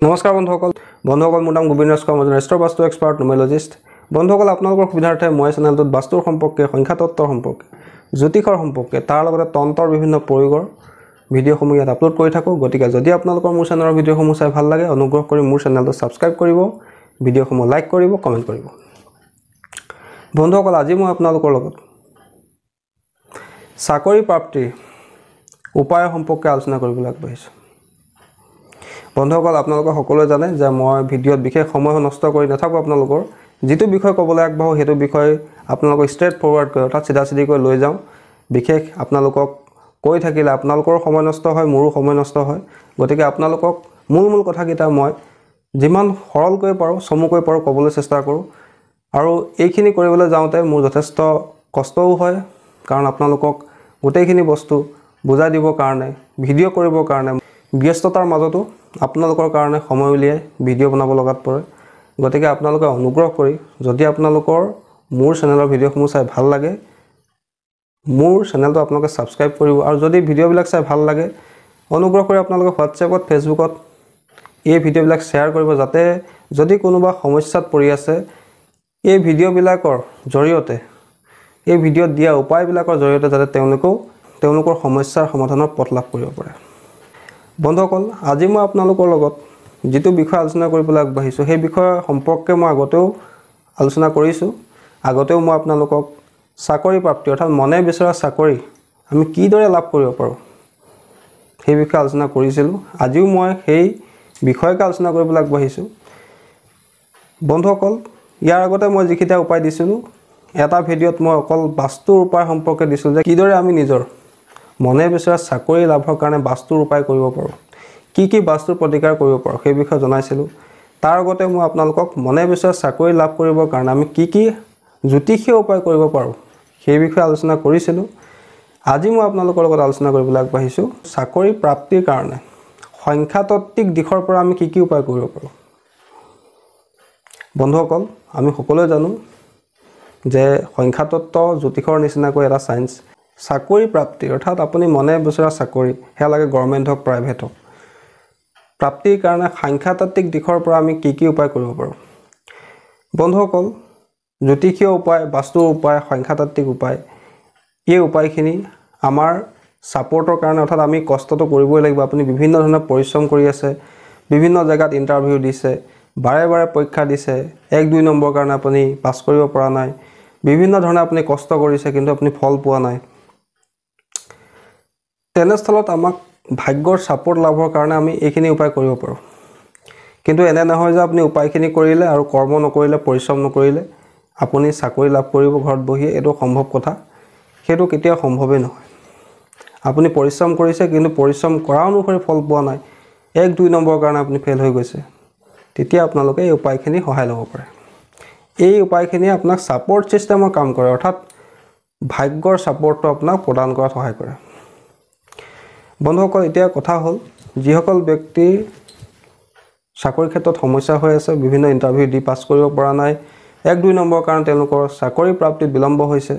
নমস্কাৰ বন্ধুসকল মোৰ নাম গোবিন্দ ৰাজ কৰ্মজন ৰাষ্ট্ৰ বাস্তু এক্সপাৰ্ট নুমেৰলজিষ্ট বন্ধুসকল আপোনালোকৰ সুবিধাৰ্থে মই চেনেলটোত বাস্তুৰ সম্পৰ্কে সংখ্যাতত্ত্বৰ সম্পৰ্কে জ্যোতিষৰ সম্পৰ্কে তাৰ লগতে তন্ত্ৰৰ বিভিন্ন প্ৰয়োগৰ ভিডিঅ'সমূহ ইয়াত আপলোড কৰি থাকোঁ গতিকে যদি আপোনালোকৰ মোৰ চেনেলৰ ভিডিঅ'সমূহ চাই ভাল লাগে অনুগ্ৰহ কৰি মোৰ চেনেলটো ছাবস্ক্ৰাইব কৰিব ভিডিঅ'সমূহ লাইক কৰিব কমেণ্ট কৰিব বন্ধুসকল আজি মই আপোনালোকৰ লগত চাকৰি প্ৰাপ্তিৰ উপায় সম্পৰ্কে আলোচনা কৰিবলৈ আগবাঢ়িছোঁ বন্ধুসকল আপোনালোকে সকলোৱে জানে যে মই ভিডিঅ'ত বিশেষ সময় নষ্ট কৰি নাথাকোঁ আপোনালোকৰ যেটো বিষয় ক'বলৈ আগবাঢ়ো হেতু বিষয় আপোনালোকক ষ্ট্ৰেট ফৰৱাৰ্ড কৰি অৰ্থাৎ চিধাকৈ লৈ যাওঁ বিশেষ আপোনালোকক কৈ থাকিলে আপোনালোকৰ সময় নষ্ট হয় মোৰো সময় নষ্ট হয় গতিকে আপোনালোকক মূল কথাকিটা মই যিমান সৰলকৈ পাৰোঁ চমুকৈ পাৰোঁ ক'বলৈ চেষ্টা কৰোঁ আৰু এইখিনি কৰিবলৈ যাওঁতে মোৰ যথেষ্ট কষ্টও হয় কাৰণ আপোনালোকক গোটেইখিনি বস্তু বুজাই দিবৰ কাৰণে ভিডিঅ' কৰিবৰ কাৰণে ব্যস্ততাৰ মাজতো আপোনালোকৰ কাৰণে সময় উলিয়াই ভিডিঅ' বনাব লগাত পৰে গতিকে আপোনালোকে অনুগ্ৰহ কৰি যদি আপোনালোকৰ মোৰ চেনেলৰ ভিডিঅ'সমূহ চাই ভাল লাগে মোৰ চেনেলটো আপোনালোকে ছাবস্ক্ৰাইব কৰিব আৰু যদি ভিডিঅ'বিলাক চাই ভাল লাগে অনুগ্ৰহ কৰি আপোনালোকে হোৱাটছএপত ফেচবুকত এই ভিডিঅ'বিলাক শ্বেয়াৰ কৰিব যাতে যদি কোনোবা সমস্যাত পৰি আছে এই ভিডিঅ'বিলাকৰ জৰিয়তে এই ভিডিঅ'ত দিয়া উপায়বিলাকৰ জৰিয়তে যাতে তেওঁলোকৰ সমস্যাৰ সমাধানৰ পথ লাভ কৰিব পাৰে বন্ধুসকল আজি মই আপোনালোকৰ লগত যেটো বিষয় আলোচনা কৰিবলৈ আগবাঢ়িছোঁ সেই বিষয় সম্পৰ্কে মই আগতেও আলোচনা কৰিছোঁ আগতেও মই আপোনালোকক চাকৰি প্ৰাপ্তি অৰ্থাৎ মনে বিচৰা চাকৰি আমি কিদৰে লাভ কৰিব পাৰোঁ সেই বিষয়ে আলোচনা কৰিছিলোঁ আজিও মই সেই বিষয়কে আলোচনা কৰিবলৈ আগবাঢ়িছোঁ বন্ধুসকল ইয়াৰ আগতে মই যিকিটা উপায় দিছিলোঁ এটা ভিডিঅ'ত মই অকল বাস্তুৰ উপায় সম্পৰ্কে দিছিলোঁ যে কিদৰে আমি নিজৰ মনে বিচৰা চাকৰি লাভৰ কাৰণে বাস্তুৰ উপায় কৰিব পাৰোঁ কি বাস্তুৰ প্ৰতিকাৰ কৰিব পাৰোঁ সেই বিষয়ে জনাইছিলোঁ তাৰ আগতে মই আপোনালোকক মনে বিচৰা চাকৰি লাভ কৰিবৰ কাৰণে আমি কি জ্যোতিষীয় উপায় কৰিব পাৰোঁ সেই বিষয়ে আলোচনা কৰিছিলোঁ আজি মই আপোনালোকৰ লগত আলোচনা কৰিবলৈ আগবাঢ়িছোঁ চাকৰি প্ৰাপ্তিৰ কাৰণে সংখ্যাতত্ত্বিক দিশৰ পৰা আমি কি উপায় কৰিব পাৰোঁ বন্ধুসকল আমি সকলোৱে জানো যে সংখ্যাতত্ত্ব জ্যোতিষৰ নিচিনাকৈ এটা সায়েন্স চাকৰি প্ৰাপ্তি অৰ্থাৎ আপুনি মনে বিচৰা চাকৰি হেয়া লাগে গভৰ্ণমেণ্ট হওক প্ৰাইভেট হওক প্ৰাপ্তিৰ কাৰণে সংখ্যাতত্ত্বিক দিশৰ পৰা আমি কি উপায় কৰিব পাৰোঁ বন্ধুসকল জ্যোতিষীয় উপায় বাস্তুৰ উপায় সংখ্যাতত্ত্বিক উপায় এই উপায়খিনি আমাৰ সাপোৰ্টৰ কাৰণে অৰ্থাৎ আমি কষ্টটো কৰিবই লাগিব আপুনি বিভিন্ন ধৰণৰ পৰিশ্ৰম কৰি আছে বিভিন্ন জায়গাত ইন্টাৰভিউ দিছে বাৰে পৰীক্ষা দিছে 1-2 নম্বৰ কাৰণে আপুনি পাছ কৰিব পৰা নাই বিভিন্ন ধৰণে আপুনি কষ্ট কৰিছে কিন্তু আপুনি ফল পোৱা নাই তেনেস্থলত আমাক ভাগ্যৰ সাপোৰ্ট লাভৰ কাৰণে আমি এইখিনি উপায় কৰিব পাৰোঁ কিন্তু এনে নহয় যে আপুনি উপায়খিনি কৰিলে আৰু কৰ্ম নকৰিলে পৰিশ্ৰম নকৰিলে আপুনি চাকৰি লাভ কৰিব ঘৰত বহি এটো সম্ভৱ কথা হেতু কেতিয়া সম্ভৱেই নহয় আপুনি পৰিশ্ৰম কৰিছে কিন্তু পৰিশ্ৰম কৰা অনুসৰি ফল পোৱা নাই 1-2 নম্বৰ কাৰণে আপুনি ফেল হৈ গৈছে তেতিয়া আপোনালোকে এই উপায়খিনি সহায় ল'ব পাৰে এই উপায়খিনি আপোনাক সাপোৰ্ট সিস্টেমৰ কাম কৰে অৰ্থাৎ ভাগ্যৰ সাপোৰ্টটো আপোনাক প্ৰদান কৰাত সহায় কৰে বন্ধুসকল এতিয়া কথা হ'ল যিসকল ব্যক্তি চাকৰি ক্ষেত্ৰত সমস্যা হৈ আছে বিভিন্ন ইন্টাৰভিউ দি পাছ কৰিব পৰা নাই 1-2 নম্বৰ কাৰণ তেওঁলোকৰ চাকৰি প্ৰাপ্তিত বিলম্ব হৈছে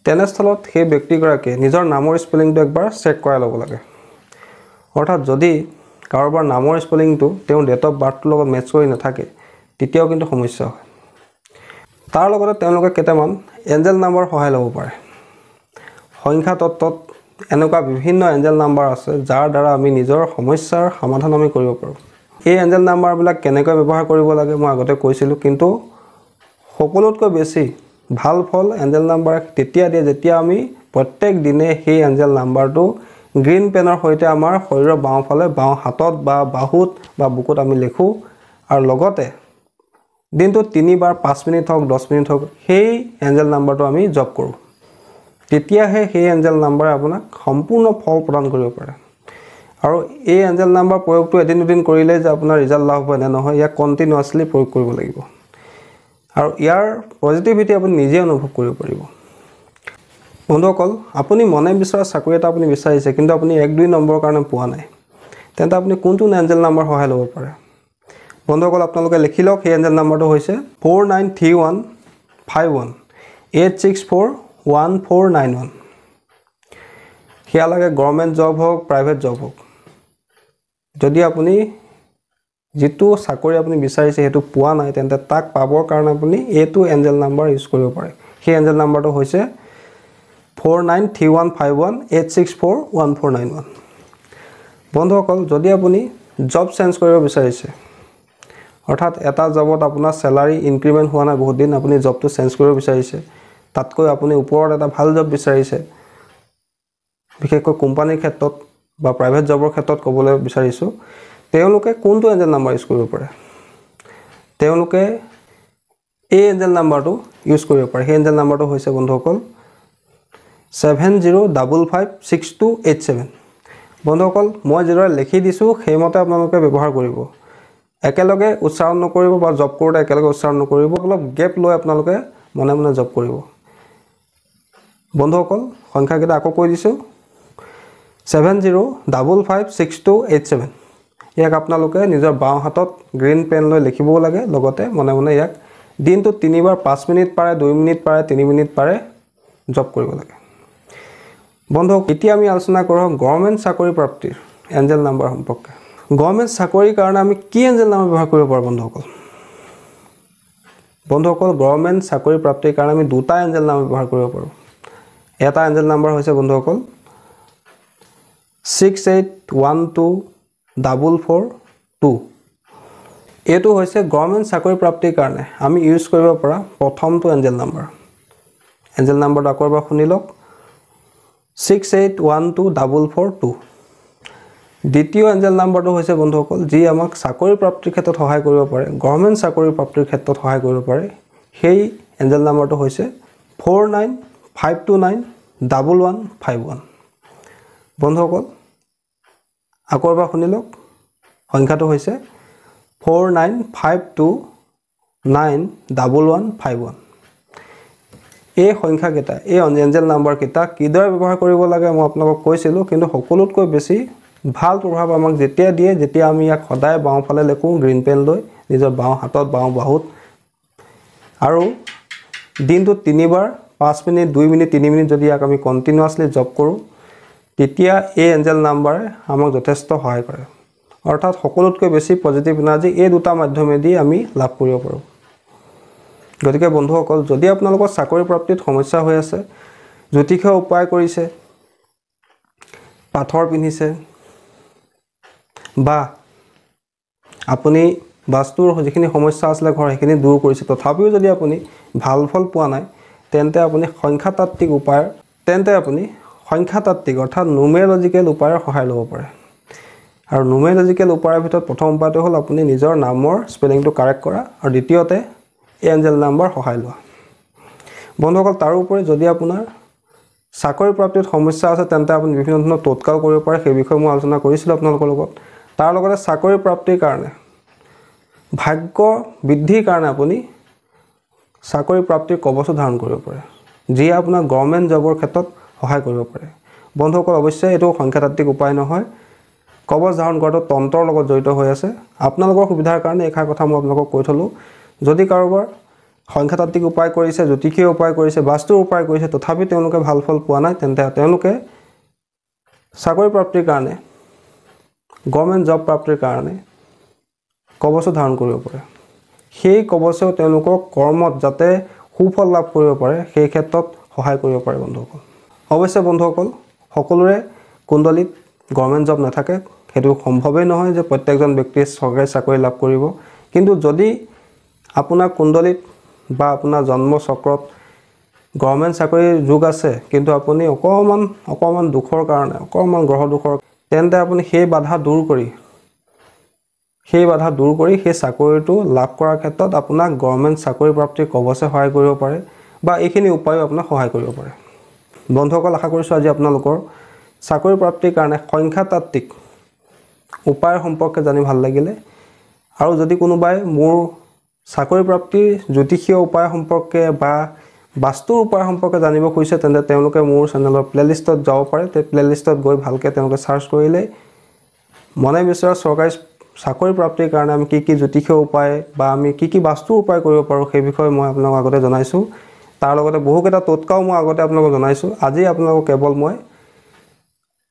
তেনেস্থলত সেই ব্যক্তিগৰাকীয়ে নিজৰ নামৰ স্পেলিংটো একবাৰ চেক কৰাই ল'ব লাগে অৰ্থাৎ যদি কাৰোবাৰ নামৰ স্পেলিংটো তেওঁৰ ডেট অফ বাৰ্থৰ লগত মেচ কৰি নাথাকে তেতিয়াও কিন্তু সমস্যা হয় তাৰ লগতে তেওঁলোকে কেইটামান এঞ্জেল নাম্বাৰ সহায় ল'ব পাৰে সংখ্যা তত্ত্বত এনেকুৱা বিভিন্ন এঞ্জেল নাম্বাৰ আছে যাৰ দ্বাৰা আমি নিজৰ সমস্যাৰ সমাধান আমি কৰিব পাৰোঁ এই এঞ্জেল নাম্বাৰবিলাক কেনেকৈ ব্যৱহাৰ কৰিব লাগে মই আগতে কৈছিলোঁ কিন্তু সকলোতকৈ বেছি ভাল ফল এঞ্জেল নাম্বাৰ তেতিয়া দিয়ে যেতিয়া আমি প্ৰত্যেক দিনে সেই এঞ্জেল নাম্বাৰটো গ্ৰীণ পেনৰ সৈতে আমাৰ শৰীৰৰ বাওঁফালে বাওঁ হাতত বা বাহুত বা বুকুত আমি লিখোঁ আৰু লগতে দিনটো 3 বাৰ 5 মিনিট হওক 10 মিনিট হওক সেই এঞ্জেল নাম্বাৰটো আমি জপ কৰোঁ তেতিয়াহে সেই এঞ্জেল নাম্বাৰে আপোনাক সম্পূৰ্ণ ফল প্ৰদান কৰিব পাৰে আৰু এই এঞ্জেল নাম্বাৰ প্ৰয়োগটো এদিন দুদিন কৰিলে যে আপোনাৰ ৰিজাল্ট লাভ হ'ব এনে নহয় ইয়াক কন্টিনিউয়াছলি প্ৰয়োগ কৰিব লাগিব আৰু ইয়াৰ পজিটিভিটি আপুনি নিজে অনুভৱ কৰিব পাৰিব বন্ধুসকল আপুনি মনে বিচৰা চাকৰি এটা আপুনি বিচাৰিছে কিন্তু আপুনি 1-2 নম্বৰৰ কাৰণে পোৱা নাই তেন্তে আপুনি কোনটো এঞ্জেল নাম্বাৰ সহায় ল'ব পাৰে বন্ধুসকল আপোনালোকে লিখি লওক সেই এঞ্জেল নাম্বাৰটো হৈছে 493151864141 হেয়া লাগে গভৰ্ণমেণ্ট জব হওক প্ৰাইভেট জব হওক যদি আপুনি যিটো চাকৰি আপুনি বিচাৰিছে সেইটো পোৱা নাই তেন্তে তাক পাবৰ কাৰণে আপুনি এইটো এঞ্জেল নাম্বাৰ ইউজ কৰিব পাৰে সেই এঞ্জেল নাম্বাৰটো হৈছে 493151864141 বন্ধুসকল যদি আপুনি জব চেঞ্জ কৰিব বিচাৰিছে অৰ্থাৎ এটা জবত আপোনাৰ স্যালাৰি ইনক্ৰিমেন্ট হোৱা নাই বহুত দিন আপুনি জবটো চেঞ্জ কৰিব বিচাৰিছে তাতকৈ আপুনি ওপৰত এটা ভাল জব বিচাৰিছে বিশেষকৈ কোম্পানীৰ ক্ষেত্ৰত বা প্ৰাইভেট জবৰ ক্ষেত্ৰত ক'বলৈ বিচাৰিছো তেওঁলোকে কোনটো এঞ্জেল নাম্বাৰ ইউজ কৰিব পাৰে তেওঁলোকে এই এঞ্জেল নাম্বাৰটো ইউজ কৰিব পাৰে সেই এঞ্জেল নাম্বাৰটো হৈছে বন্ধুসকল 70556287 বন্ধুসকল মই যেদৰে লিখি দিছো সেইমতে আপোনালোকে ব্যৱহাৰ কৰিব একেলগে উচ্চাৰণ নকৰিব বা জব কৰোতে একেলগে উচ্চাৰণ নকৰিব অলপ গেপ লৈ আপোনালোকে মনে মনে জব কৰিব বন্ধুসকল সংখ্যাকেইটা আকৌ কৈ দিছো 70556287 ইয়াক আপোনালোকে নিজৰ বাওঁ হাতত গ্ৰীণ পেন লৈ লিখিব লাগে লগতে মনে মনে ইয়াক দিনটো 3 বাৰ 5 মিনিট পাৰে 2 মিনিট পাৰে 3 মিনিট পাৰে জব কৰিব লাগে বন্ধু এতিয়া আমি আলোচনা কৰো গভৰ্ণমেণ্ট চাকৰি প্ৰাপ্তিৰ এঞ্জেল নাম্বাৰ সম্পৰ্কে গভৰ্ণমেণ্ট চাকৰিৰ কাৰণে আমি কি এঞ্জেল নাম্বাৰ ব্যৱহাৰ কৰিব পাৰো বন্ধুসকল গভৰ্ণমেণ্ট চাকৰি প্ৰাপ্তিৰ কাৰণে আমি দুটা এঞ্জেল নাম্বাৰ ব্যৱহাৰ কৰিব পাৰো এটা এঞ্জেল নাম্বাৰ হৈছে বন্ধুসকল 68124442 এটো হৈছে গভৰ্ণমেণ্ট চাকৰি প্ৰাপ্তিৰ কাৰণে আমি ইউজ কৰিব পৰা প্ৰথমটো এঞ্জেল নাম্বাৰটো আকৌ এবাৰ শুনি লওক 68124442 দ্বিতীয় এঞ্জেল নাম্বাৰটো হৈছে বন্ধুসকল যি আমাক চাকৰি প্ৰাপ্তিৰ ক্ষেত্ৰত সহায় কৰিব পাৰে গভৰ্ণমেণ্ট চাকৰি প্ৰাপ্তিৰ ক্ষেত্ৰত সহায় কৰিব পাৰে সেই এঞ্জেল নাম্বাৰটো হৈছে 4952911151 বন্ধুসকল আকৌ এবাৰ শুনি লওক সংখ্যাটো হৈছে 4952911151 এই সংখ্যাকেইটা এই এঞ্জেল নাম্বাৰকেইটা কিদৰে ব্যৱহাৰ কৰিব লাগে মই আপোনালোকক কৈছিলো কিন্তু সকলোতকৈ বেছি ভাল প্ৰভাৱ আমাক যেতিয়া দিয়ে যেতিয়া আমি ইয়াক সদায় বাওঁফালে লেখো গ্ৰীণ পেন লৈ নিজৰ বাওঁ হাতত বাওঁ বাহুত আৰু দিনটো 3 বাৰ 5 মিনিট 2 মিনিট 3 মিনিট যদি ইয়াক আমি কন্টিনিউয়াছলি জব কৰো তেতিয়া এই এঞ্জেল নাম্বাৰে আমাক যথেষ্ট সহায় কৰে অৰ্থাৎ সকলোতকৈ বেছি পজিটিভ এনাৰ্জি এই দুটা মাধ্যমেদি আমি লাভ কৰিব পাৰো গতিকে বন্ধুসকল যদি আপোনালোকৰ চাকৰি প্ৰাপ্তিত সমস্যা হৈ আছে জ্যোতিষীয় উপায় কৰিছে পাথৰ পিন্ধিছে বা আপুনি বাস্তুৰ যিখিনি সমস্যা আছিল ঘৰ সেইখিনি দূৰ কৰিছে তথাপিও যদি আপুনি ভাল ফল পোৱা নাই তেন্তে আপুনি সংখ্যাতাত্ত্বিক অৰ্থাৎ নুমেৰলজিক্যাল উপায়ৰ সহায় ল'ব পাৰে আৰু নুমেৰলজিক্যাল উপায়ৰ ভিতৰত প্ৰথম উপায়টো হ'ল আপুনি নিজৰ নামৰ স্পেলিংটো কাৰেক্ট কৰা আৰু দ্বিতীয়তে এঞ্জেল নাম্বাৰ সহায় লোৱা বন্ধুসকল তাৰ উপৰি যদি আপোনাৰ চাকৰি প্ৰাপ্তিত সমস্যা আছে তেন্তে আপুনি বিভিন্ন ধৰণৰ তৎকাল কৰিব পাৰে সেই বিষয়ে মই আলোচনা কৰিছিলো আপোনালোকৰ লগত তাৰ লগতে চাকৰি প্ৰাপ্তিৰ কাৰণে ভাগ্য বৃদ্ধিৰ কাৰণে আপুনি চাকৰি প্ৰাপ্তিৰ কবচ ধাৰণ কৰিব পাৰে যি আপোনাৰ গভৰ্ণমেণ্ট জবৰ ক্ষেত্ৰত সহায় কৰিব পাৰে বন্ধুসকল অৱশ্যে এটো সংখ্যাতাত্ত্বিক উপায় নহয় কবচ ধাৰণ কৰাটো তন্ত্ৰৰ লগত জড়িত হৈ আছে আপোনালোকৰ সুবিধাৰ কাৰণে এখাৰ কথা মই আপোনালোকক কৈ থলো যদি কাৰোবাৰ সংখ্যাতাত্ত্বিক উপায় কৰিছে জ্যোতিষীয় উপায় কৰিছে বাস্তুৰ উপায় কৰিছে তথাপি তেওঁলোকে ভাল ফল পোৱা নাই তেন্তে তেওঁলোকে চাকৰি প্ৰাপ্তিৰ কাৰণে গভৰ্ণমেণ্ট জব প্ৰাপ্তিৰ কাৰণে কবচ ধাৰণ কৰিব পাৰে সেই কবচেও তেওঁলোকক কৰ্মত যাতে সুফল লাভ কৰিব পাৰে সেই ক্ষেত্ৰত সহায় কৰিব পাৰে বন্ধুসকল অৱশ্যে বন্ধুসকল সকলোৰে কুণ্ডলিত গভৰ্ণমেণ্ট জব নাথাকে হেতু সম্ভৱেই নহয় যে প্ৰত্যেকজন ব্যক্তিয়ে চৰকাৰী চাকৰি লাভ কৰিব কিন্তু যদি আপোনাৰ কুণ্ডলিত বা আপোনাৰ জন্ম চক্ৰত গভৰ্ণমেণ্ট চাকৰিৰ যোগ আছে কিন্তু আপুনি অকমান দুখৰ কাৰণে অকমান গ্ৰহ দুখৰ তেন্তে আপুনি সেই বাধা দূৰ কৰি সেই চাকৰিটো লাভ কৰাৰ ক্ষেত্ৰত আপোনাক গভৰ্ণমেণ্ট চাকৰি প্ৰাপ্তিৰ কবচে সহায় কৰিব পাৰে বা এইখিনি উপায়ও আপোনাক সহায় কৰিব পাৰে বন্ধুসকল আশা কৰিছো আজি আপোনালোকৰ চাকৰি প্ৰাপ্তিৰ কাৰণে সংখ্যাতাত্ত্বিক উপায় সম্পৰ্কে জানি ভাল লাগিলে আৰু যদি কোনোবাই মোৰ চাকৰি প্ৰাপ্তিৰ জ্যোতিষীয় উপায় সম্পৰ্কে বা বাস্তুৰ উপায় সম্পৰ্কে জানিব খুজিছে তেন্তে তেওঁলোকে মোৰ চেনেলৰ প্লেলিষ্টত যাব পাৰে তে প্লেলিষ্টত গৈ ভালকে তেওঁলোকে সাৰ্চ কৰিলে মনে বিচৰা চৰকাৰী চাকৰি প্ৰাপ্তিৰ কাৰণে আমি কি জ্যোতিষীয় উপায় বা আমি কি বাস্তুৰ উপায় কৰিব পাৰো সেই বিষয়ে মই আপোনালোকক আগতে জনাইছো তাৰ লগতে বহুকেইটা তৎকাও মই আগতে আপোনালোকক জনাইছো আজি আপোনালোকক কেৱল মই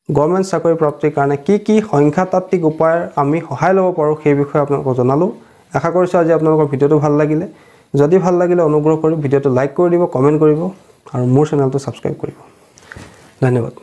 গভৰ্ণমেণ্ট চাকৰি প্ৰাপ্তিৰ কাৰণে কি সংখ্যাতাত্ত্বিক উপায়ৰ আমি সহায় ল'ব পাৰোঁ সেই বিষয়ে আপোনালোকক জনালোঁ। আশা কৰিছোঁ আজি আপোনালোকৰ ভিডিঅ'টো ভাল লাগিলে। যদি ভাল লাগিলে অনুগ্ৰহ কৰি ভিডিঅ'টো লাইক কৰি দিব, কমেণ্ট কৰিব আৰু মোৰ চেনেলটো ছাবস্ক্ৰাইব কৰিব। ধন্যবাদ।